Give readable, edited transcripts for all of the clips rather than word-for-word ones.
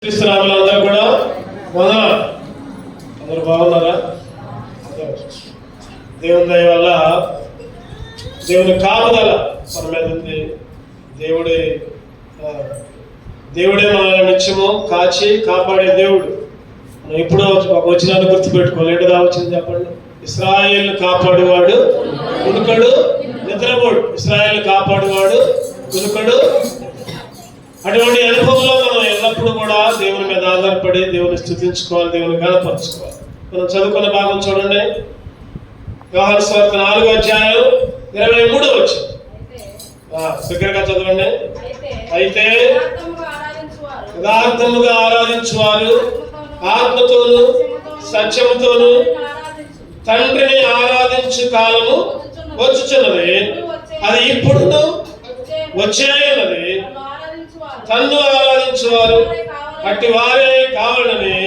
అందరూ కూడా అందరూ బాగున్నారా? దేవుని దయ వల్ల దేవుని కాపుదల మన మీద ఉంది. దేవుడే మన నిత్యము కాచి కాపాడే దేవుడు. మనం ఎప్పుడో ఒక వచనాన్ని గుర్తుపెట్టుకోవాలి. ఏంటో వచ్చింది చెప్పండి. ఇశ్రాయేలు కాపాడువాడు కునుకడు నిద్రపోడు. ఇశ్రాయేలు కాపాడువాడు కునుకడు. అటువంటి అనుభవంలో మనం ఎల్లప్పుడూ కూడా దేవుని మీద ఆధారపడి దేవుని స్తుతించుకోవాలి, దేవుని గణపరచుకోవాలి. మనం చదువుకున్న భాగం చూడండి. యోహాను సువార్త 4వ అధ్యాయం 23వ వచనం. దగ్గరగా చదవండి. అయితే యథార్థముగా ఆరాధించువారు ఆత్మతోను సత్యముతోను తండ్రిని ఆరాధించు కాలము వచ్చుచున్నది, అది ఇప్పుడు వచ్చేయున్నది. తన్ను ఆరాధించువారు అట్టి వారే కావాలని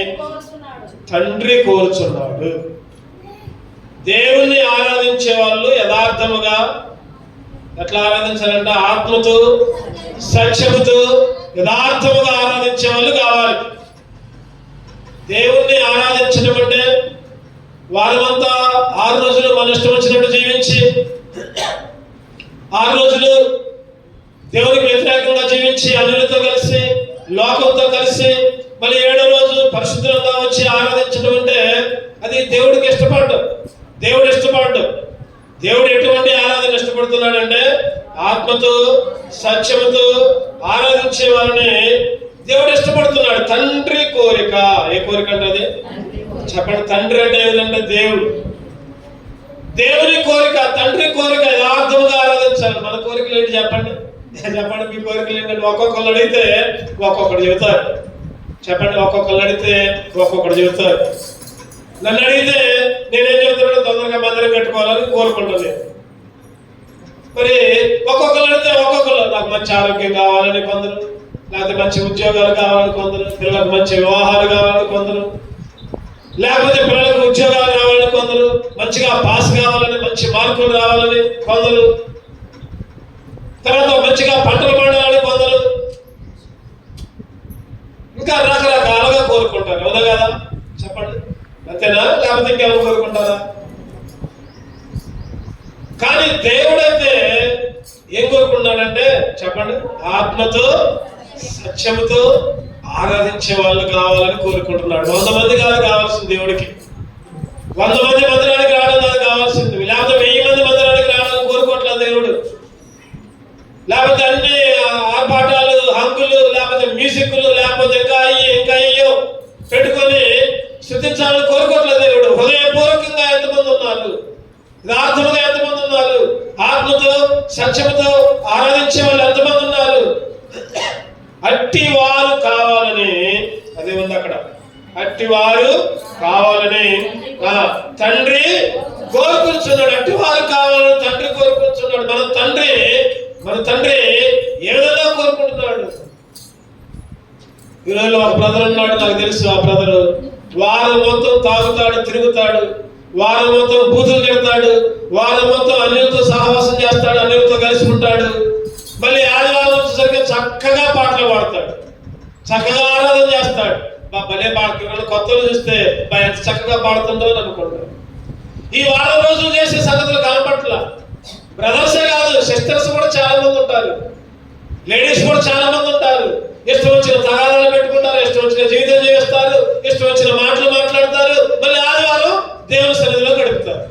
తండ్రి కోరుచున్నాడు. దేవుణ్ణి ఆరాధించే వాళ్ళు యథార్థముగా ఎట్లా ఆరాధించాలంటే ఆత్మతో సత్యముతో యథార్థముగా ఆరాధించే వాళ్ళు కావాలి. దేవుణ్ణి ఆరాధించడం అంటే వారమంతా 6 రోజులు మన ఇష్టం వచ్చినట్టు జీవించి 6 రోజులు దేవునికి వ్యతిరేకంగా జీవించి అన్యులతో కలిసి లోకంతో కలిసి మళ్ళీ 7వ రోజు పరిశుద్ధంగా వచ్చి ఆరాధించడం అంటే అది దేవుడికి ఇష్టపడ్డం. దేవుడు ఇష్టపడ్డం. దేవుడు ఎటువంటి ఆరాధన ఇష్టపడుతున్నాడంటే ఆత్మతో సత్యముతో ఆరాధించే వారిని దేవుడు ఇష్టపడుతున్నాడు. తండ్రి కోరిక. ఏ కోరిక అంటే అది చెప్పండి. తండ్రి అంటే ఏదంటే దేవుడు. దేవుని కోరిక, తండ్రి కోరిక యథార్థముగా ఆరాధించాలి. మన కోరికలు ఏంటి చెప్పండి. చెప్పండి మీ కోరికలు ఏంటంటే ఒక్కొక్కరు అడిగితే ఒక్కొక్కడు చెబుతారు. చెప్పండి. ఒక్కొక్కరు అడిగితే ఒక్కొక్కడు చెబుతారు. నన్ను అడిగితే నేనేం చెబుతున్నాను, తొందరగా మందిరం కట్టుకోవాలని కోరుకుంటుంది. మరి ఒక్కొక్కరు అడిగితే ఒక్కొక్కరు నాకు మంచి ఆరోగ్యం కావాలని కొందరు, లేకపోతే మంచి ఉద్యోగాలు కావాలని కొందరు, పిల్లలకు మంచి వివాహాలు కావాలని కొందరు, లేకపోతే పిల్లలకు ఉద్యోగాలు కావాలని కొందరు, మంచిగా పాస్ కావాలని మంచి మార్కులు రావాలని కొందరు, తర్వాత మంచిగా పంటలు పండాలని కొందరు, ఇంకా రకరకాలుగా కోరుకుంటారు. అవునా కదా? చెప్పండి. అంతేనా? లేకపోతే ఇంకేమో కోరుకుంటారా? కానీ దేవుడైతే ఏం కోరుకున్నాడంటే చెప్పండి, ఆత్మతో సత్యముతో ఆరాధించే వాళ్ళు కావాలని కోరుకుంటున్నాడు. 100 మంది కాదు కావాల్సింది దేవుడికి. 100 మంది మందిరానికి రావడం కాదు కావాల్సింది, లేకపోతే 1000 మంది మందిరానికి రావడానికి కోరుకోవట్లేదు దేవుడు. లేకపోతే అన్ని ఆర్భాటాలు హంగులు, లేకపోతే మ్యూజిక్లు, లేకపోతే ఇంకా అయ్యో పెట్టుకొని స్థుతించాలని కోరుకోవట్లేదు దేవుడు. హృదయపూర్వకంగా ఎంతమంది ఉన్నారు, యథార్థముగా ఎంతమంది ఉన్నారు, ఆత్మతో సత్యముతో ఆరాధించే వాళ్ళు ఎంతమంది ఉన్నారు, అట్టి వారు కావాలని అదే ఉంది అక్కడ. అట్టి వారు కావాలని తండ్రి కోరుకుంటున్నాడు. అట్టి వారు కావాలని తండ్రి కోరుకుంటున్నాడు. మన తండ్రి ఏ విధంగా కోరుకుంటున్నాడు? ఈరోజు ఒక బ్రదర్ ఉన్నాడు, నాకు తెలుసు. ఆ బ్రదరు వారం మొత్తం తాగుతాడు, తిరుగుతాడు, వారం మొత్తం బూతులు తిడతాడు, వారం మొత్తం అన్యులతో సహవాసం చేస్తాడు, అన్యులతో కలిసి ఉంటాడు. మళ్ళీ ఆదివారం వచ్చేసరికి చక్కగా పాటలు పాడతాడు, చక్కగా ఆరాధన చేస్తాడు. భలే పాడుతున్నాడు. కొత్తలు చూస్తే ఎంత చక్కగా పాడుతుందో అని అనుకుంటాడు. ఈ వారం రోజులు చేసే సంగతులు కనపట్ల. బ్రదర్సే కాదు, సిస్టర్స్ కూడా చాలా మంది ఉంటారు, లేడీస్ కూడా చాలా మంది ఉంటారు. ఇష్టం వచ్చిన తగాదాలు పెట్టుకుంటారు, ఇష్టం వచ్చిన జీవితం జీవిస్తారు, ఇష్టం వచ్చిన మాటలు మాట్లాడతారు. మళ్ళీ ఆదివారం దేవుని సన్నిధిలో గడుపుతారు.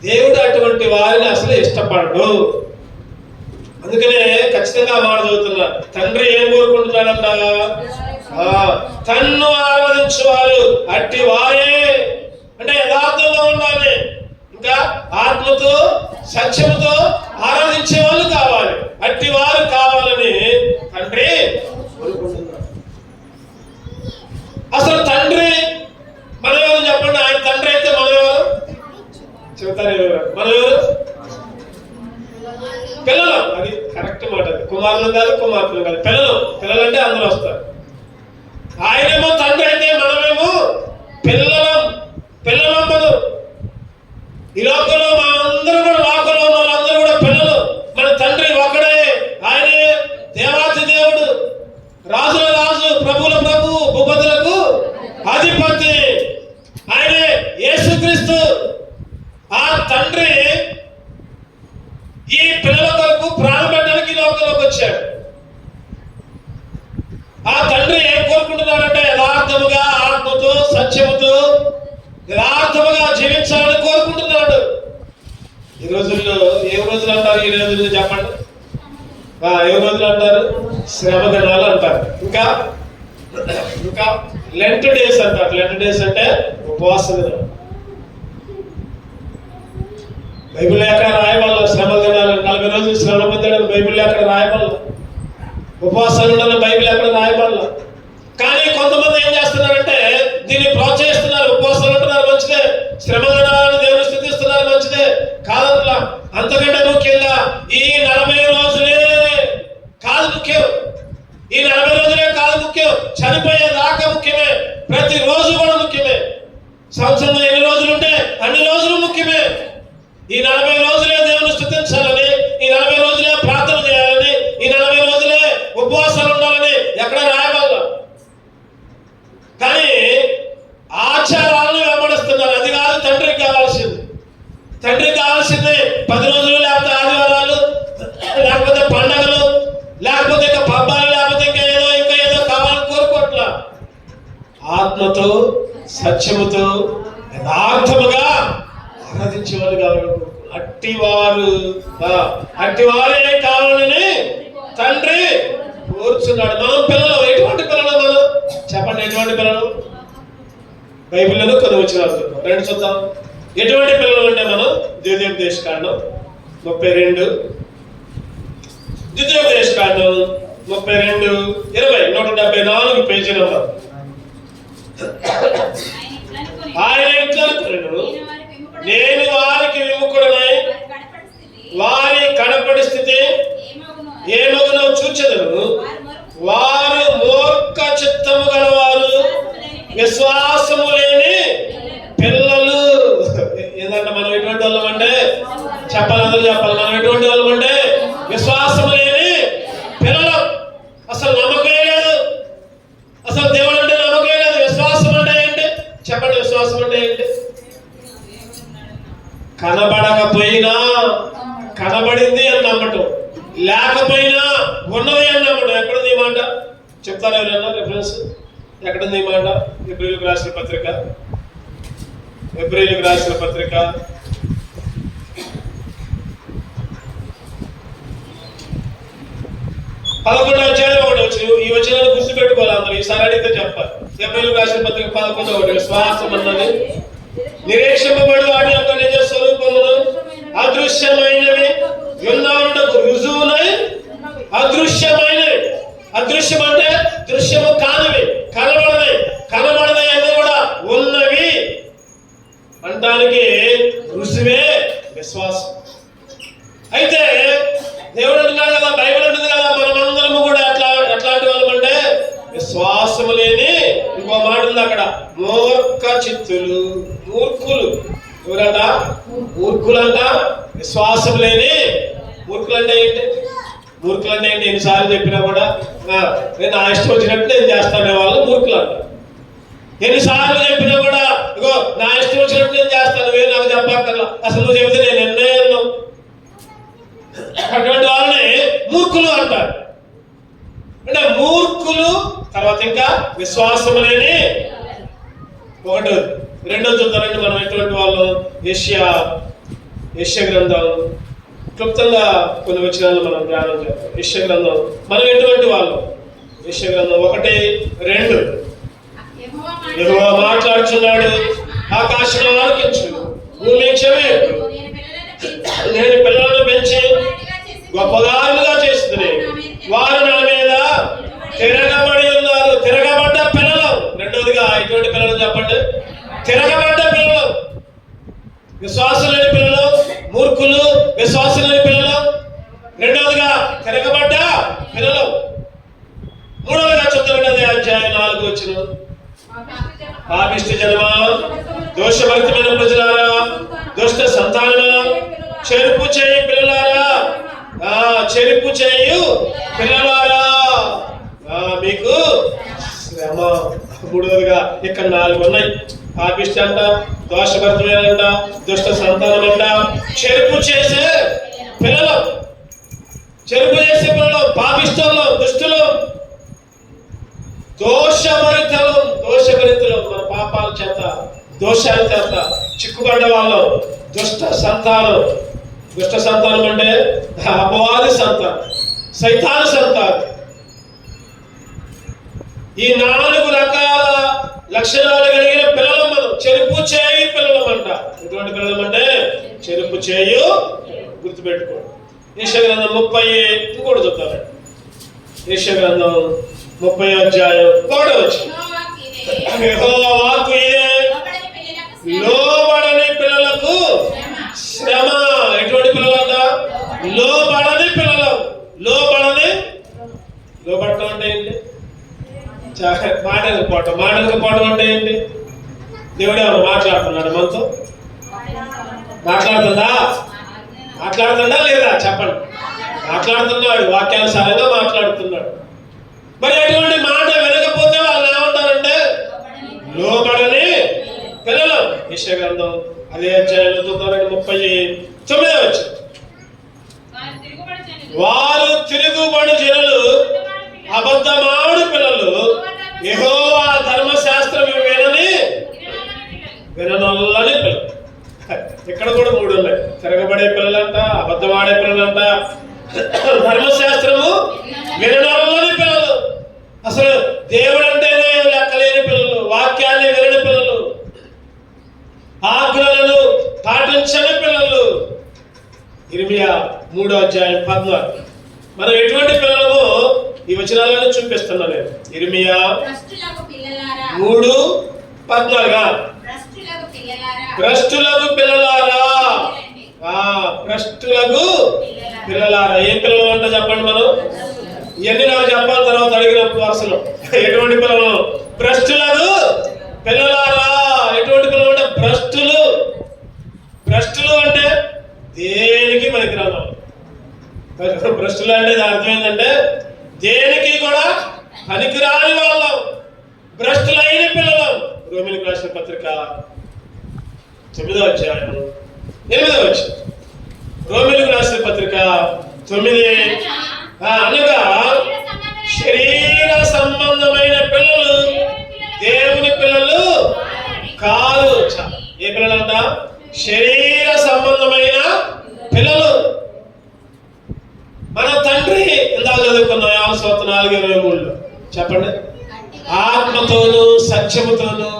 దేవుడు అటువంటి వారిని అసలు ఇష్టపడడు. అందుకనే ఖచ్చితంగా మాట చదువుతున్నా. తండ్రి ఏం కోరుకుంటున్నాడంట? తన్ను ఆరాధించువారు అట్టి వారే అంటే యథార్థంగా ఉండాలి, ఇంకా ఆత్మతో సత్యముతో ఆరాధించే వాళ్ళు కావాలి. అట్టి వారు కావాలని తండ్రి కోరుకుంటున్నాడు. అసలు తండ్రి మనెవరు చెప్పండి. ఆయన తండ్రి అయితే మనెవరు చెబుతారు? మనెవరు? పిల్లలు. అది కరెక్ట్ మాట. అది కుమారులు కాదు, కుమార్తెలు కాదు, పిల్లలంటే అందరూ వస్తారు. ఆయనేమో తండ్రి అయితే మనమేమో పిల్లలం మనం. ఈ లోకంలో మనందరూ కూడా లోకంలో ఉన్న వాళ్ళందరూ కూడా పిల్లలు. మన తండ్రి ఒకడే, ఆయనే దేవాతి దేవుడు, రాజుల రాజు, ప్రభు ఆ తండ్రి ఏం కోరుకుంటున్నాడంటే యథార్థముగా, ఆత్మతో, సత్యముతో యథార్థముగా జీవించాలని కోరుకుంటున్నాడు. ఈ రోజుల్లో ఏం రోజులు అంటారు? ఈ రోజుల్లో చెప్పండి, ఏం రోజులు అంటారు? శ్రమ దినాలు అంటారు. ఇంకా ఇంకా లెంట్ డేస్ అంటారు. లెంట్ డేస్ అంటే ఉపవాస దినాలు. బైబిల్ ఎక్కడ రాయబడాల శ్రమ దినాలు, 40 రోజులు శ్రమ పొందాడని బైబిల్ ఎక్కడ రాయబడాల, ఉపవాసాలు ఉండాలని బైబిల్ ఎక్కడ రాయబడాల. కానీ కొంతమంది ఏం చేస్తున్నారంటే దీన్ని ప్రోత్సహిస్తున్నారు. ఉపవాసాలు ఉంటున్నారు, మంచిదే. శ్రమ దినాలను దేవుని స్థుతిస్తున్నారు, మంచిదే. కాదట్లా. అంతకంటే ముఖ్యంగా ఈ 40 రోజులే కాదు ముఖ్యం. ఈ 40 రోజులే కాదు ముఖ్యం, చనిపోయేదాకా ముఖ్యమే. ప్రతి రోజు కూడా ముఖ్యమే. సంవత్సరంలో ఎన్ని రోజులు ఉంటే అన్ని రోజులు ముఖ్యమే. ఈ 40 రోజులే దేవుని స్తుతించాలని, ఈ 40 రోజులే ప్రార్థన చేయాలని, ఈ 40 రోజులే ఉపవాసాలు ఉండాలని ఎక్కడ రాయబడాల. కానీ ఆచారాలను వెంబడిస్తున్నారు. అది కాదు తండ్రికి కావాల్సింది. తండ్రికి కావాల్సింది 10 రోజులు, లేకపోతే ఆదివారాలు, లేకపోతే పండగలు, లేకపోతే ఇంకా పబ్బాలు, లేకపోతే ఇంకా ఏదో కావాలని కోరుకోవట్లా. ఆత్మతో, సత్యముతో, యథార్థముగా ఆరాధించేవారు కావాలి. అట్టివారే కావాలని తండ్రి కోరుచున్నాడు. మనం పిల్లలు, ఎటువంటి పిల్లలు మనం చెప్పండి? ఎటువంటి పిల్లలు? బైబిల్లో కొన్ని వచ్చినారు, రెండు చూద్దాం. ఎటువంటి పిల్లలు అంటే మనం ద్వితీయోపదేశకాండం 32, ద్వితీయోపదేశకాండం 32, 20, 174 పేజీ నెంబర్. ఆయన ఇట్లా అనుకున్నాడు, నేను వారికి విముఖుడనై వారి కడపడి స్థితి ఏమగునో చూచెదను. వారు మూర్ఖ చిత్తము గలవారు, విశ్వాసము లేని పిల్లలు. ఏంటంటే మనం ఎటువంటి వాళ్ళం అంటే చెప్పాలి, అందరూ చెప్పాలి. మనం ఎటువంటి వాళ్ళం అంటే విశ్వాసము లేని పిల్లలు. అసలు నమ్మకమే లేదు. అసలు దేవుడు అంటే నమ్మకమే లేదు. విశ్వాసం అంటే ఏంటి చెప్పండి? విశ్వాసం అంటే ఏంటి? కనబడకపోయినా కనబడింది అని నమ్మటం, లేకపోయినా ఉన్నది అని నమ్మటం. ఎక్కడుంది ఈ మాట? చెప్తారా ఎవరైనా రిఫరెన్స్? ఎక్కడుంది ఈ మాట? ఏప్రిల్కి రాసిన పత్రిక, ఏప్రిల్కి రాసిన పత్రిక 11వ అధ్యాయం 1 వచ్చిన. ఈ వచనాన్ని గుర్తుపెట్టుకోవాలి అందరూ. ఈసారి అడిగితే చెప్పాలి. ఏప్రిల్కి రాసిన పత్రిక 11వ విశ్వాసం అన్నది నిరీక్షింపబడు వాటి యొక్క నిజ స్వరూపమును అదృశ్యమైనవి యున్నకు రుజువునై. అదృశ్యమైనవి, అదృశ్యం అంటే దృశ్యము కానివి, కనబడనవి అన్ని కూడా ఉన్నవి అంటానికి రుజువే విశ్వాసం. అయితే దేవుడు అంటున్నాడు కదా, బైబిల్ అంటుంది కదా, మనమందరము కూడా ఎట్లాంటి వాళ్ళం అంటే విశ్వాసము లేని, ఇంకో మాట ఉంది అక్కడ, మూర్ఖ చిత్తులు, మూర్ఖులు. ఎవరంట? మూర్ఖులంట. విశ్వాసం లేని మూర్ఖులు అంటే ఏంటి? మూర్ఖులు అంటే ఏంటి? ఎన్నిసార్లు చెప్పినా కూడా నేను నా ఇష్టం వచ్చినట్టు నేను చేస్తానే వాళ్ళు మూర్ఖులు అంట. ఎన్నిసార్లు చెప్పినా కూడా ఇగో నా ఇష్టం వచ్చినట్టు నేను చేస్తాను, వేరు నాకు చెప్పక్కర్లా, అసలు నువ్వు చెబితే నేను ఎన్నే అన్నావు. అటువంటి వాళ్ళని మూర్ఖులు అంటారు. అంటే మూర్ఖులు. తర్వాత ఇంకా విశ్వాసం లేని. ఒకటి, రెండో చూద్దామంటే మనం ఎటువంటి వాళ్ళు? యెషయా గ్రంథం క్లుప్తంగా కొన్ని వచనాలు మనం ధ్యానం చేద్దాం. యెషయా గ్రంథం మనం ఎటువంటి వాళ్ళు? యెషయా గ్రంథం 1-2. యెహోవా మాట్లాడుచున్నాడు, ఆకాశం ఆలకించు, భూమి చెవి, నేను పిల్లలను పెంచి గొప్పగారులుగా చేస్తుంది, వారు నా మీద తిరగబడి ఉన్నారు. తిరగబడ్డ పిల్లలు. రెండోదిగా ఎటువంటి పిల్లలు చెప్పండి? తిరగబడ్డ పిల్లలు. విశ్వాసం లేని పిల్లలు, మూర్ఖులు, విశ్వాసం లేని పిల్లలు. రెండవదిగా తిరగబడ్డ పిల్లలు. మూడవదిగా చూద్దాం అధ్యాయం 4 వచ్చిన. పాపిష్టి జనమా, దోషభరితమైన ప్రజలారా, దుష్ట సంతానమా, చెరుపు చేయి పిల్లలారా, చెరుపు చేయు పిల్లలారా, మీకు శ్రమ. మూడవదిగా ఇక్కడ 4 ఉన్నాయి. పాపిష్టి అంట, దోషభరితమైనంట, దుష్ట సంతానం అంట, చెరుపు చేసే పిల్లలు. చెరుపు చేసే పిల్లలు పాపిష్టులు, దుష్టులు. దోషభరితులు మన పాపాల చేత, దోషాల చేత చిక్కుబడ్డ వాళ్ళు, దుష్ట సంతానం అంటే అపవాది సంతానం, సైతాను సంతానం. ఈ 4 రకాల లక్షణాలు కలిగిన పిల్లలు మనం. చెరుపు చేయి పిల్లలమంట. ఎటువంటి పిల్లలమంటే చెరుపు చేయు. గుర్తుపెట్టుకోండి. యెషయా గ్రంథం 30 ఇంకోటి చెప్తాను. యెషయా గ్రంథం 30వ అధ్యాయం 1వ వచనం. యెహోవా వాక్కు ఇదే, లోబడని పిల్లలకు శ్రమ. ఎటువంటి పిల్లలంట? లోబడని పిల్లలు. లోబడటం అంటే ఏంటి? మాటలకు అంటే ఏంటి? దేవుడు ఎవరు మాట్లాడుతున్నాడు మనతో? మాట్లాడుతుందా లేదా? చెప్పండి. మాట్లాడుతున్నాడు, వాక్యానుసారంగా మాట్లాడుతున్నాడు. మరి అటువంటి మాట వినకపోతే వాళ్ళు ఏమంటారంటే లోబడని పిల్లలు. యెషయా గ్రంథం అదే అధ్యాయంలో 39వ వచనం. వారు తిరుగుబడి జనులు, అబద్ధమాడు పిల్లలు, యెహోవా ధర్మశాస్త్రం విననొల్లని పిల్లలు. ఇక్కడ కూడా 3 ఉన్నాయి. తిరగబడే పిల్లలంట, అబద్ధమాడే పిల్లలంట, ధర్మశాస్త్రము విననొల్లని పిల్లలు. అసలు దేవుడు అంటేనే లెక్కలేని పిల్లలు, వాక్యాన్ని వినని పిల్లలు, ఆజ్ఞలను పాటించని పిల్లలు. ఇర్మియా 3వ అధ్యాయం 14. మనం ఎటువంటి పిల్లలమో ఈ వచనాలను చూపిస్తున్నా నేను. ఇర్మియా 3:14. భ్రష్టులకు పిల్లలారా. భ్రష్టులకు పిల్లలారా. ఏం పిల్లలు అంటే చెప్పండి. మనం ఇవన్నీ నాకు చెప్పాలి తర్వాత అడిగినప్పుడు వరుసలో. ఎటువంటి పిల్లలు? భ్రష్టులకు పిల్లలారా. ఎటువంటి పిల్లలు అంటే భ్రష్టులు అంటే దేనికి పనికిరాను. భ్రష్టులు అంటే అర్థం ఏంటంటే దేనికి కూడా పనికిరాని వాళ్ళం, భ్రష్టులైన పిల్లలు. రోమిలకు రాసిన పత్రిక 9వ అధ్యాయం 8వ వచనం. రోమిలకు రాసిన పత్రిక 9. అనగా శరీర సంబంధమైన పిల్లలు దేవుని పిల్లలు కాదు. ఏ పిల్లలంట? శరీర సంబంధమైన పిల్లలు. మన తండ్రి ఇందాక చదువుకున్నాం 4:23 చెప్పండి. ఆత్మతోను సత్యముతోను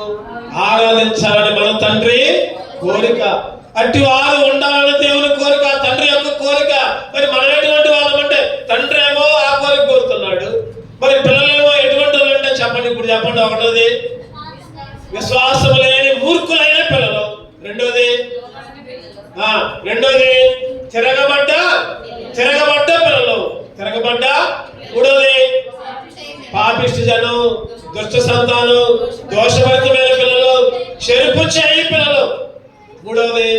ఆరాధించాలని మన తండ్రి కోరిక. అట్టి వారు ఉండాలని దేవుని కోరిక, తండ్రి యొక్క కోరిక. మరి మనం ఎటువంటి వాళ్ళమంటే తండ్రి ఏమో ఆ కోరిక కోరుతున్నాడు, మరి పిల్లలేమో ఎటువంటి వాళ్ళు అంటే చెప్పండి. ఇప్పుడు చెప్పండి. ఒకటోది విశ్వాసం లేని మూర్ఖులైన పిల్లలు. రెండోది తిరగబడ్డ పిల్లలు. మూడోది పాపిష్టి జనం, దుష్ట సంతానం, దోషభరితమైన పిల్లలు, చెరుపు చేయి పిల్లలు. మూడోది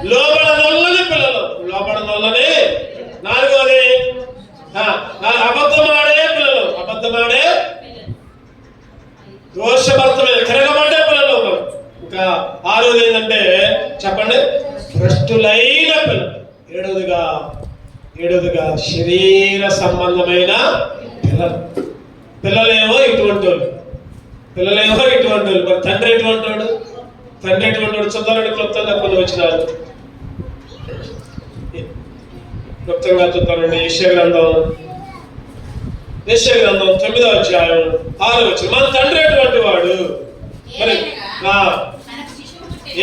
లోబడనొల్లని పిల్లలు. నాలుగోది అబద్ధమాడే పిల్లలు. దోషభరితమైన తిరగబడ్డే పిల్లలు. ఇంకా ఆరోది ఏంటంటే చెప్పండి, భ్రష్టులైన పిల్లలు. ఏడవదిగా శరీర సంబంధమైన పిల్లలేమో ఇటువంటి వాళ్ళు. మరి తండ్రి ఎటువంటి వాడు? చూద్దామండి. క్లుప్తంగా కొన్ని వచ్చినారు. క్లుప్తంగా చూద్దామండి. యెషయా గ్రంథం 9వ అధ్యాయం 6వ వచనం. మన తండ్రి ఎటువంటి వాడు? మరి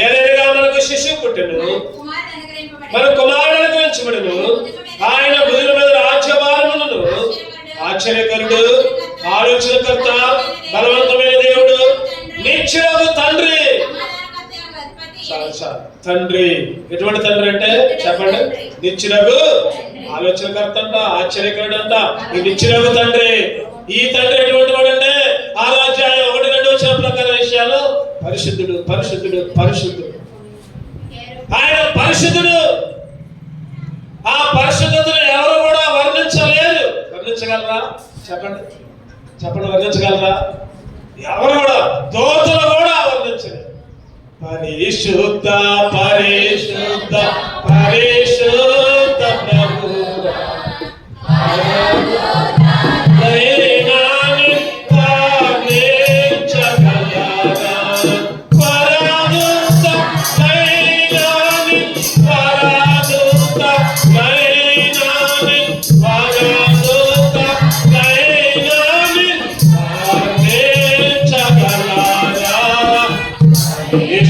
ఏదైనా మనకు శిశువు పుట్టెను, మన కుమారుడు అనుగ్రహించబడెను, ఆయన భుజముల మీద రాజ్యభారమును. ఆశ్చర్యకరుడు, ఆలోచనకర్త, బలవంతమైన దేవుడు, నిత్యుడగు తండ్రి. తండ్రి ఎటువంటి తండ్రి అంటే చెప్పండి. నిత్యుడగు, ఆలోచనకర్త అంట, ఆశ్చర్యకరుడు అంట, ఈ నిత్యుడగు తండ్రి. ఈ తండ్రి ఎటువంటి వాడు అంటే 6వ అధ్యాయం 1-2 వచనం ప్రకారం విషయాలు పరిశుద్ధుడు. ఆయన పరిశుద్ధుడు. ఆ పరిశుద్ధతను ఎవరు కూడా వర్ణించలేరు. వర్ణించగలరా? చెప్పండి. వర్ణించగలరా? ఎవరు కూడా, దోతలు కూడా వర్ణించలేరు. పరిశుద్ధ ప్రభు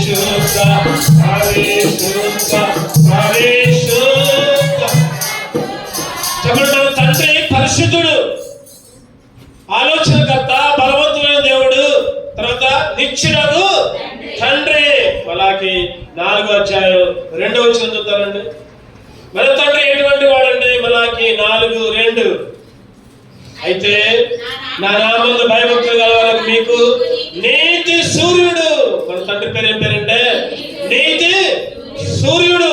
పరిశుద్ధ పరిశుద్ధ పరిశుద్ధ. చెప్పండి, మన తండ్రి పరిశుద్ధుడు, ఆలోచనకర్త, బలవంతుడైన దేవుడు, తర్వాత నిత్యుడగు తండ్రి. మలాకి 4:2 చదువుతారండి. మన తండ్రి ఎటువంటి వాడండి? మలాకి 4:2. అయితే నా నామందు భయభక్తులు గల వాళ్ళకు మీకు నీతి సూర్యుడు. మన తండ్రి పేరు ఏం పేరంటే నీతి సూర్యుడు.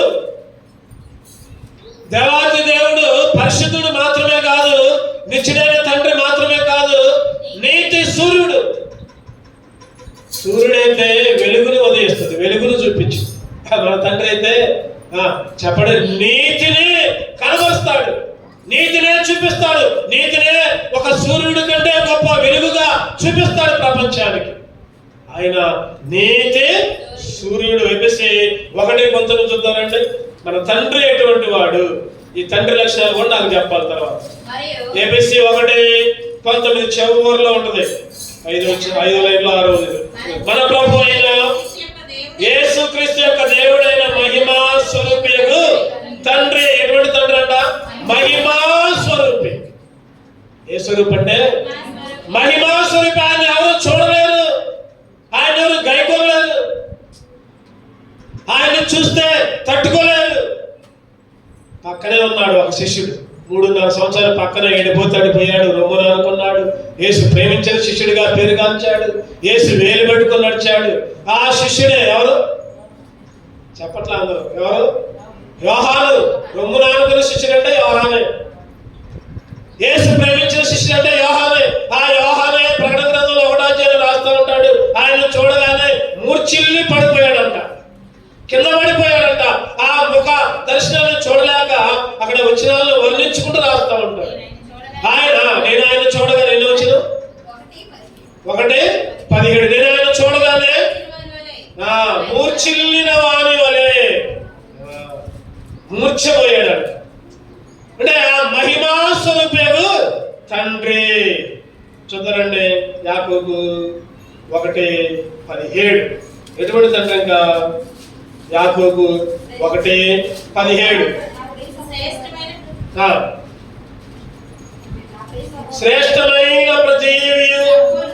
దేవాది దేవుడు పరిశుద్ధుడు మాత్రమే కాదు, నిత్యుడైన తండ్రి మాత్రమే కాదు, నీతి సూర్యుడు. సూర్యుడైతే వెలుగును ఉదయిస్తుంది, వెలుగును చూపించు. మన తండ్రి అయితే చెప్పండి, నీతిని కనబరుస్తాడు, నీతినే చూపిస్తాడు, నీతినే ఒక సూర్యుడి కంటే గొప్ప వెలుగుగా చూపిస్తాడు ప్రపంచానికి. ఆయన నీతి సూర్యుడు. ఎబిసి 1:19 చూద్దామండి. మన తండ్రి ఎటువంటి వాడు, ఈ తండ్రి లక్షణాలు కూడా నాకు చెప్పాలి తర్వాత. ఎబిసి 1:19 చివరిలో ఉంటుంది, 5 లైన్లో 6. మన ప్రభు అయిన యేసుక్రీస్తు యొక్క దేవుడైన మహిమా స్వరూపియగు తండ్రి. ఎటువంటి తండ్రి అంట? మహిమా స్వరూపి. ఏ స్వరూపం అంటే మహిమా స్వరూపి. ఆయన ఎవరు చూడలేరు, ఆయన ఎవరు గైకోలేరు, ఆయన చూస్తే తట్టుకోలేరు. పక్కనే ఉన్నాడు ఒక శిష్యుడు, 3.5 సంవత్సరాలు పక్కన పోయాడు, రొమ్మున అనుకున్నాడు. యేసు ప్రేమించిన శిష్యుడిగా పేరుగాంచాడు, యేసు వేలు పట్టుకొని నడిచాడు. ఆ శిష్యుడే ఎవరు? చెప్పట్లా అందరూ. ఎవరు? యోహాను. రొమ్మున అనుకున్న శిష్యుడు అంటే యోహానే. యేసు ప్రేమించిన శిష్యుడు అంటే యోహానే. ఆ యోహానే ప్రకటన గ్రంథంలో 1 రాస్తూ ఉంటాడు. ఆయన చూడగానే మూర్ఛిల్లి పడిపోయాడంట, కింద పడిపోయాడంట. ఆ ముఖ దర్శనాన్ని చూడలేక అక్కడ వచ్చిన వాళ్ళు వర్ణించుకుంటూ రాస్తా ఉంటాడు. నేను ఆయన చూడగానే ఎన్ని వచ్చిన 1:17. నేను ఆయన చూడగానే మూర్ఛిల్లిన వాని వలె మూర్ఛపోయాడంట. అంటే ఆ మహిమా స్వరూపేగు తండ్రి. చూద్దారండి, యాకోబు 1:17. ఎటువంటి తండ్రి? ఇంకా యాకోబు 1:17. శ్రేష్టమైన ప్రతి ఈవియు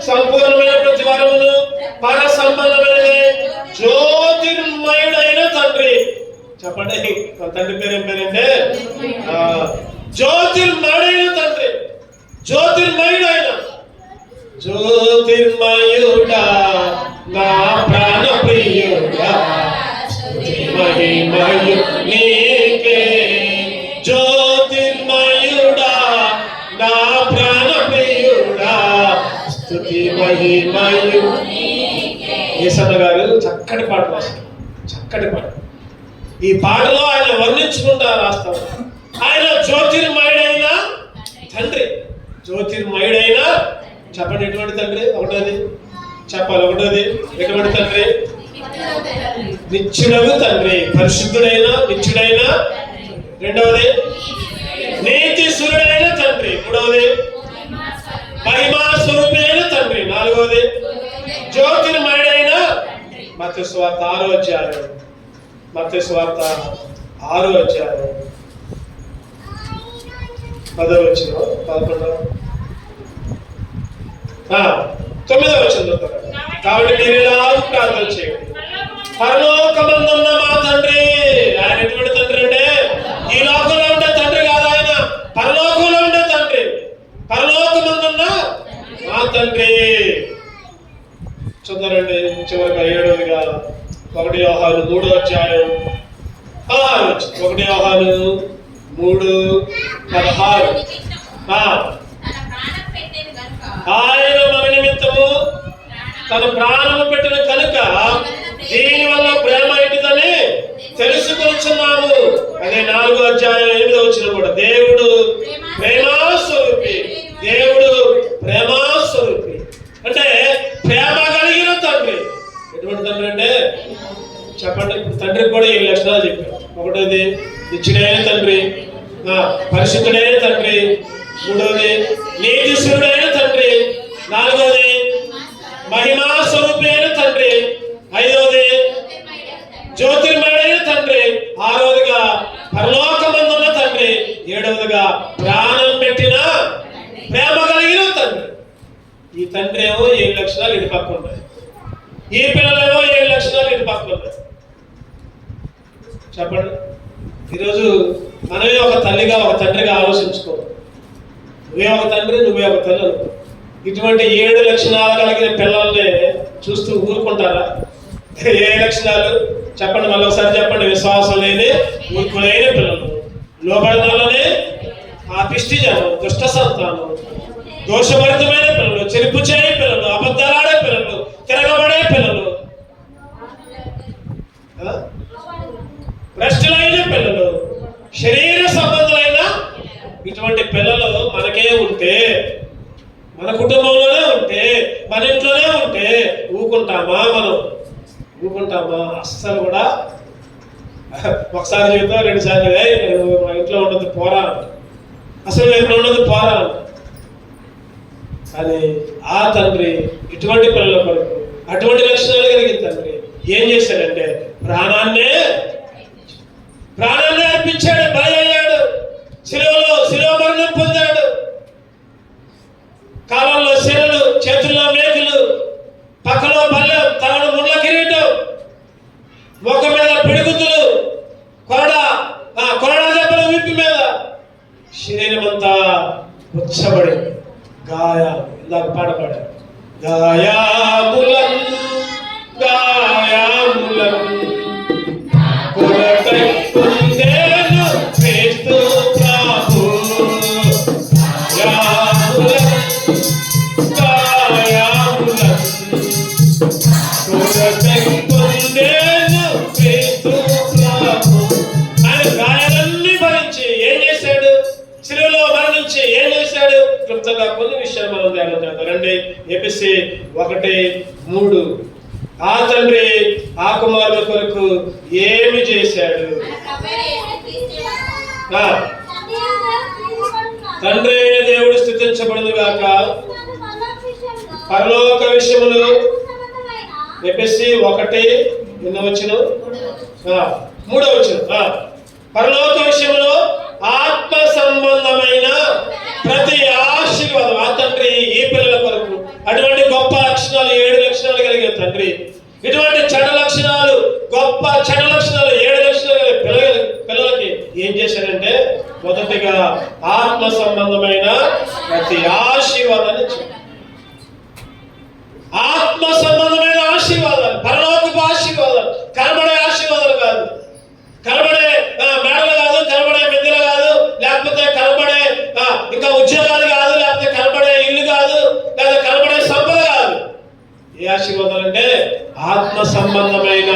సంపూర్ణమైన ప్రతి వరమును పర సంబంధమైనది జ్యోతిర్మయుడైన తండ్రి. చెప్పండి, తండ్రి పేరు ఏం పేరంటే జ్యోతిర్మయుడైన తండ్రి. జ్యోతిర్మయుడైన జ్యోతిర్మయుడా నా ప్రాణ ప్రియుడా మహిమయు నీకే. జ్యోతిర్మయుడా నా ప్రాణ ప్రియుడా స్తుతి మహిమయు. యేసన్న గారు చక్కటి పాట రాస్తారు, చక్కటి పాట. ఈ పాటలో ఆయన వర్ణించుకుంటా రాస్తారు. ఆయన జ్యోతిర్మయుడైన తండ్రి. జ్యోతిర్మయుడైన చెప్పండి, ఎటువంటి తండ్రి? ఒకటోది చెప్పాలి. ఒకటోది ఎటువంటి తండ్రి? నిత్యుడగు తండ్రి, పరిశుద్ధుడైన నిత్యుడైన. రెండవది నీతి సూర్యుడైన తండ్రి. మూడవది మహిమా స్వరూపైన తండ్రి. నాలుగవది జ్యోతిర్మయుడైన. మత్తయి సువార్త 6వ అధ్యాయం, మత్తయి సువార్త 6వ అధ్యాయం 10వ వచనం, 11వ 9వ వచనం. కాబట్టి మీరు ఇలా ప్రార్థన చేయండి. పరలోకమందున్న మా తండ్రి. ఆయన ఎటువంటి తండ్రి అంటే ఈ లోకంలో ఉండే తండ్రి కాదు, ఆయన పరలోకంలో ఉండే తండ్రి. పరలోకమందున్న మా తండ్రి. చూద్దారండి చివరిగా 7వదిగా 1 యోహాను 3వ అధ్యాయం 16. 1 యోహాను 3:16. ఆయన మన నిమిత్తము తన ప్రాణము పెట్టిన కనుక దీని వల్ల ప్రేమ ఏంటిదని తెలుసుకొచ్చున్నాము. అదే 4వ అధ్యాయం 8వ వచనం కూడా. దేవుడు ప్రేమాస్వరూపి. దేవుడు ప్రేమాస్వరూపి అంటే ప్రేమ కలిగిన తండ్రి. ఎటువంటి తండ్రి అంటే చెప్పండి. తండ్రికి కూడా ఈ లక్షణాలు చెప్పారు. ఒకటోది నిత్యుడైన తండ్రి, పరిశుద్ధుడైన తండ్రి. మూడవది నీతిశూరుడైన తండ్రి. నాలుగవది మహిమా స్వరూపైన తండ్రి. ఐదవది తండ్రి ఏమో 7 లక్షణాలు ఇటు పక్క ఉన్నాయి, ఈ పిల్లలేమో 7 లక్షణాలు ఇటు పక్క ఉన్నాయి. చెప్పండి. ఈరోజు మనమే ఒక తల్లిగా ఒక తండ్రిగా ఆలోచించుకో. నువ్వే ఒక తండ్రి, నువ్వే ఒక తల్లి. ఇటువంటి 7 లక్షణాలు కలిగిన పిల్లల్ని చూస్తూ ఊరుకుంటారా? ఏ లక్షణాలు చెప్పండి, మళ్ళీ ఒకసారి చెప్పండి. విశ్వాసం లేని ఊరుకులైన పిల్లలు, లోబడతాలనే పాపిష్టి జనం, దుష్ట సంతానం, దోషభరితమైన పిల్లలు, చెరుపు చేయని పిల్లలు, అబద్ధాలాడే పిల్లలు, తిరగబడే పిల్లలు, భ్రష్టులైన పిల్లలు, శరీర సంబంధులైన ఇటువంటి పిల్లలు మనకే ఉంటే, మన కుటుంబంలోనే ఉంటే, మన ఇంట్లోనే ఉంటే ఊరుకుంటామా? మనం ఊరుకుంటామా? అస్సలు కూడా. ఒకసారి చెబుతా, 2 సార్లు మా ఇంట్లో ఉండదు పోరా, అసలు ఎక్కడ ఉండదు పోరా. కానీ ఆ తండ్రి ఇటువంటి పిల్లల కొరకు, అటువంటి లక్షణాలు కలిగిన తండ్రి ఏం చేశాడంటే ప్రాణాన్నే అర్పించాడు, బలి అయ్యాడు, శిలువ మరణం పొందాడు. కాలంలో శిరలు, చేతుల్లో మేకులు, పక్కలో బల్లెం, తలలో ముళ్ళ కిరీటం, ముఖం మీద పిడుగుతులు, కొరడా దెబ్బల విప్పి మీద శరీరం అంతా ఉచ్చబడి గాయాలు. ఇందాక పాడపాడు, గాయాములం గాయాలన్నీ భరించి ఏం చేశాడు? శిలువలో మరణించి ఏం చేశాడు? క్లుప్తంగా కొన్ని విషయాలు మనం ధ్యానం చేద్దాం. రండి, ఎఫెసీ 1:3. ఆ తండ్రి ఆ కుమారుల కొరకు ఏమి చేశాడు? తండ్రి అయిన దేవుడు స్తుతించబడును గాక. పరలోక విషయములు ఎఫెసీ 1:3 పరలోక విషయంలో ఆత్మ సంబంధమైన ప్రతి ఆశీర్వాదం ఆ తండ్రి ఈ పిల్లల కొరకు. అటువంటి గొప్ప లక్షణాలు, 7 లక్షణాలు కలిగిన తండ్రి ఇటువంటి చెడు లక్షణాలు, గొప్ప చెడు లక్షణాలు, 7 లక్షణాలు కలిగిన పిల్లలకి ఏం చేశారంటే మొదటిగా ఆత్మ సంబంధమైన ప్రతి ఆశీర్వాదాన్ని, ఆత్మ సంబంధమైన ఆశీర్వాదాలు, పరలోకపు ఆశీర్వాదాలు, కనబడే ఆశీర్వాదాలు కాదు, కనబడే మేడలు కాదు, కనబడే మిద్దెలు కాదు, లేకపోతే కనబడే ఇంకా ఉద్యోగాలు కాదు, లేకపోతే కనబడే ఇల్లు కాదు, లేదా కనబడే సంపద కాదు. ఏ ఆశీర్వాదాలు అంటే ఆత్మ సంబంధమైన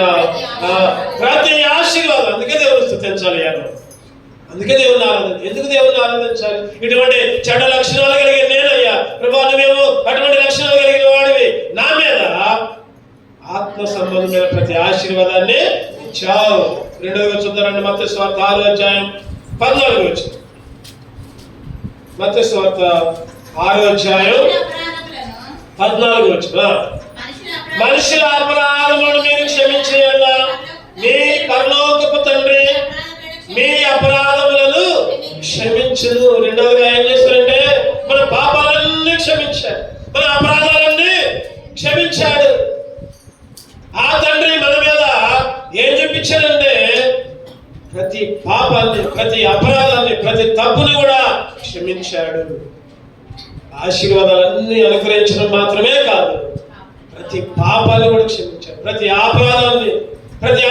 ప్రతి ఆశీర్వాదం. అందుకే దేవుని స్తుతించాలి. అందుకే దేవుని ఆరాధన. ఎందుకు దేవుని ఆరాధించాలి? ఇటువంటి చెడ్డ లక్షణాలు కలిగిన నేనయ్యా ప్రభా, నువ్వేమో అటువంటి లక్షణాలు కలిగిన వాడివి, నా మీద ఆత్మ సంబంధమైన ప్రతి ఆశీర్వాదాన్ని ఇచ్చావు. 2వ చూద్దారండి, మత్తయి సువార్త 6:14. మత్తయి సువార్త 6:14. మనుషుల అపరాధములను మీరు క్షమించేలా మీ పరలోకపు తండ్రి మీ అపరాధములను క్షమించును. రెండవగా ఏం చేస్తారంటే మన పాపాలన్నీ క్షమించాడు, మన అపరాధాలన్నీ క్షమించాడు. ఆ తండ్రి మన మీద ఏం చూపించాడంటే ప్రతి పాపాన్ని, ప్రతి అపరాధాన్ని, ప్రతి తప్పుని కూడా క్షమించాడు. ఆశీర్వాదాలన్నీ అనుగ్రహించడం మాత్రమే కాదు, ప్రతి పాపాన్ని కూడా క్షమించాడు. ప్రతి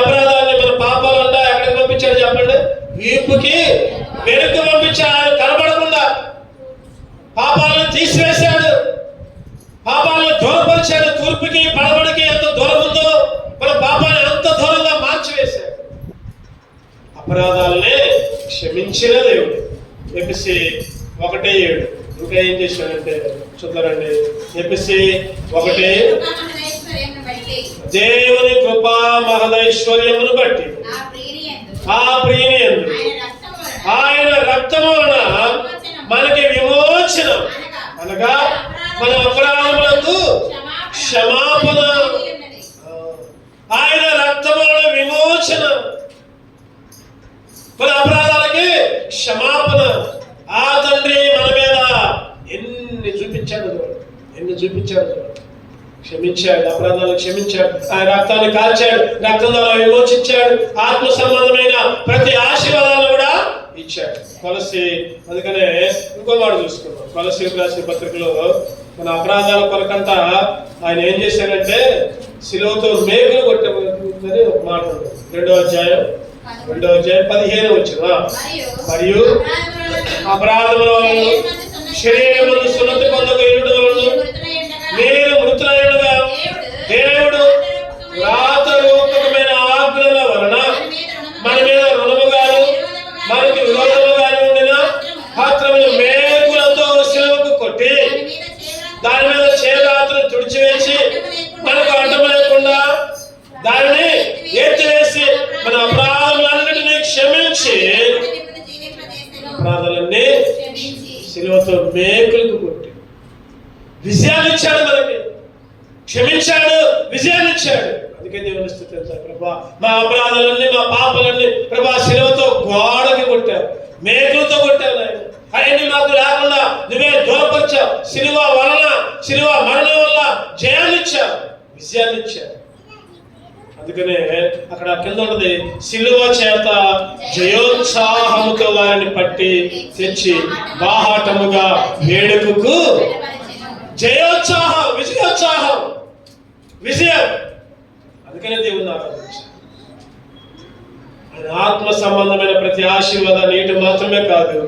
అపరాధాన్ని మన పాపాలు అంతా ఎక్కడికి పంపించాడు చెప్పండి? వీపుకి వెనుక పంపించాడు. కనబడకుండా పాపాలను తీసివేశాడు, పాపాలను దూరపరిచాడు. తూర్పుకి పడమడికి ఎంత దూరం ఉందో మన పాపాన్ని అంత దూరంగా మార్చివేశాడు. అపరాధాలనే క్షమించిన దేవుడు. ఎఫెసీ 1:7. ఇంకా ఏం చేశాడంటే చూద్దారండి, ఎఫెసీ 1: దేవుని కృపా మహదైశ్వర్యమును బట్టి ఆ ప్రియనియందు ఆయన రక్తము వలన మనకి విమోచనం, అనగా మన అపరాధములకు క్షమాపణ. ఆయన రక్తము వలన విమోచన, మన అపరాధాలకి క్షమాపణ. ఆ తండ్రి మన మీద ఎన్ని చూపించాడు, నిన్ను చూపించాడు, క్షమించాడు, అపరాధాలు క్షమించాడు, ఆయన రక్తాన్ని కాల్చాడు, రక్తం ద్వారా విమోచించాడు, ఆత్మ సంబంధమైన ప్రతి ఆశీర్వాదాన్ని కూడా ఇచ్చాడు. కొలసి అందుకనే ఇంకో మాట చూసుకున్నాం. కొలసీలకు రాసిన పత్రికలో మన అపరాధాల కొరకంట ఆయన ఏం చేశాడంటే శిలువతో మేకులు కొట్టబోతుందని ఒక మాట ఉంది. 2వ అధ్యాయం 15వ వచనం. మరియు అపరాధముల వలన శరీరమందు సున్నతి పొందక ఉండుట వలన మీరు మృతులైనగా దేవుడు వ్రాతరూపకమైన ఆజ్ఞల వలన మన మీద రుణముగాను మనకు విరోధముగాను ఉండిన పాత్రములు మేకులతో శిలువకు కొట్టి దాని మీద చేరాత్రను తుడిచివేసి మనకు అడ్డం లేకుండా దానిని ఎత్తివేసి మన అపరాధములన్నిటినీ క్షమించి అపరాధాలన్నీ శిలువతో మేకులకు కొట్టి విజయాన్ని ఇచ్చాడు, మనకి క్షమించాడు, విజయాన్ని ఇచ్చాడు. అందుకే దేవుని స్తుతించాలి. ప్రభా మా అపరాధాలన్నీ మా పాపాలన్నీ ప్రభా శిలువతో గోడకి కొట్టావు, మేకులతో కొట్టావు. అవన్నీ మాకు లేకుండా నువ్వే దూరపరిచావు. శిలువ వలన శిలువ మరణం వల్ల జయాన్ని ఇచ్చావు, విజయాన్ని ఇచ్చావు. అందుకనే అక్కడ కింద ఉన్నది శిలువ చేత జయోత్సాహముతో వారిని పట్టి తెచ్చి బాహాటముగా వేడుకకు జయోత్సాహం, విజయోత్సాహం, విజయం. అందుకనే దేవుని ఆరాధించాలి. ఆయన ఆత్మ సంబంధమైన ప్రతి ఆశీర్వాదాన్ని నీటి మాత్రమే కాదు,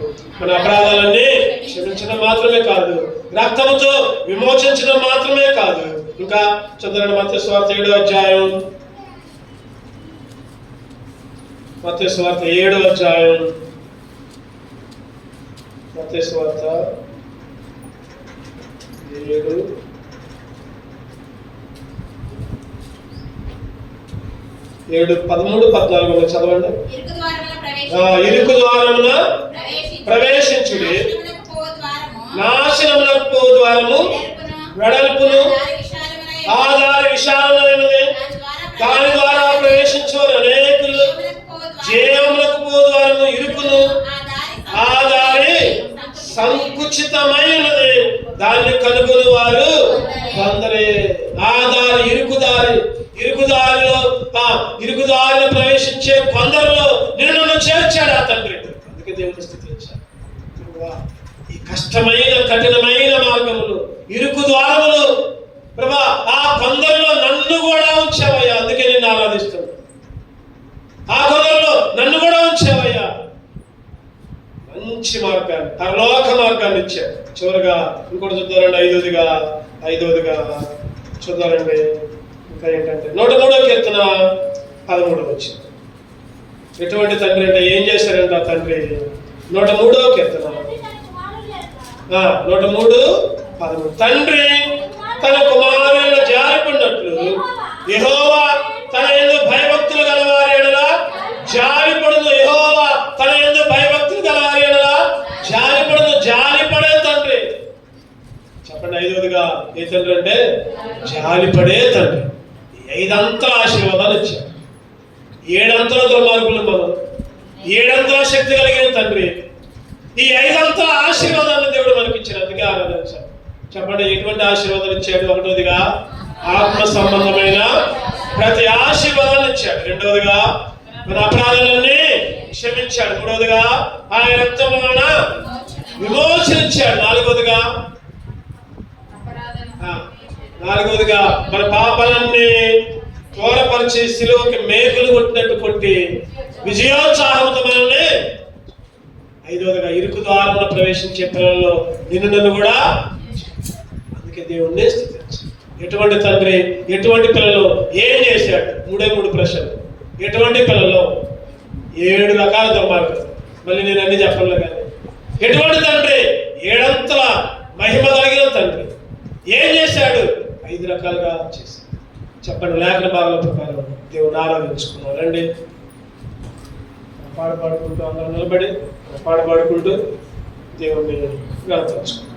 మన అపరాధాలన్నీ క్షమించడం మాత్రమే కాదు, రక్తముతో విమోచించడం మాత్రమే కాదు. ఇంకా చదవండి మత్తయి సువార్త 7వ అధ్యాయం. మత్తయి సువార్త 7వ అధ్యాయం. మత్తయి సువార్త 7 13, 14 చదవండి. ఇరుకు ద్వారమున ప్రవేశించుడి, నాశనమునకు పో ద్వారము వెడల్పును, ఆ దారి విశాలమైనది, దాని ద్వారా ప్రవేశించువారు అనేకులు. జీవమునకు పో ద్వారము ఇరుకును, ఆ దారి సంకుచితమైనది, దాన్ని కనుగొని వారు కొందరే. ఆ దారి ఇరుకుదారిలో ప్రవేశించే కొందరిలో నిన్ను చేర్చాడు ఆ తండ్రి. అందుకే దేవుని స్తుతించాడు. ఈ కష్టమైన కఠినమైన మార్గములు, ఇరుకు ద్వారములు ప్రభా ఆ కొందరిలో నన్ను కూడా ఉంచావయ్యా. అందుకే నేను ఆరాధిస్తాను. ఆ కొందరిలో నన్ను కూడా ఉంచావయ్యా. మంచి మార్గాన్ని, పరలోక మార్గాన్ని ఇచ్చాడు. చివరిగా ఇంకోటి చూద్దారండి, ఐదవదిగా చూద్దారండి. ఇంకా ఏంటంటే 103వ కీర్తన 13వ వచనం. ఎటువంటి తండ్రి అంటే ఏం చేశారంట ఆ తండ్రి? 103వ కీర్తన 103:13. తండ్రి తన కుమారులను జారిపడినట్లు యెహోవా తన యందు భయభక్తులు గలవారి ఎడల జారిపడును. యెహోవా తన యందు భయభక్తులు గలవారి ఎడల జారిపడును. జారిపడే తండ్రి. చెప్పండి, ఐదవదిగా ఏ తండ్రి అంటే జారిపడే తండ్రి. 5 అంతల ఆశీర్వాదాలు ఇచ్చాడు. 7 అంతల దుర్మార్గులు మనం, 7 అంతల శక్తి కలిగిన తండ్రి. ఈ 5 అంతల ఆశీర్వాదాన్ని దేవుడు మనకి ఇచ్చినందుకే ఆరాధించాలి. చెప్పండి, ఎటువంటి ఆశీర్వాదాలు ఇచ్చాడు? 1వదిగా ఆత్మ సంబంధమైన ప్రతి ఆశీర్వాదాన్ని ఇచ్చాడు. 2వదిగా మన అపరాధాలన్నీ క్షమించాడు. 3వదిగా ఆయన రక్తం వలన విమోచనించాడు. 4వదిగా మన పాపాలన్నీ త్వరపరిచి శిలువకి మేకులు కొట్టినట్టు కొట్టి విజయోత్సాహంతో మనల్ని. 5వదిగా ఇరుకు ద్వారంలో ప్రవేశించే పిల్లల్లో నన్ను కూడా. అందుకే దేవుణ్ణి స్తుతించాలి. ఎటువంటి తండ్రి, ఎటువంటి పిల్లలు, ఏం చేశాడు? 3 ప్రశ్నలు. ఎటువంటి పిల్లలు? 7 రకాల దుర్మార్గులు. మళ్ళీ నేను అన్ని చెప్పలే కానీ ఎటువంటి తండ్రి? 7 అంతల మహిమ కలిగిన తండ్రి. ఏం చేశాడు? 5 రకాలుగా చేశాడు. చెప్పండి, లేఖన భాగాల ప్రకారం దేవుని ఆరాధించుకున్నాం. రండి, పాడుకుంటూ అందరూ నిలబడి పాడుకుంటూ దేవుణ్ణి గణపరచుకున్నాం.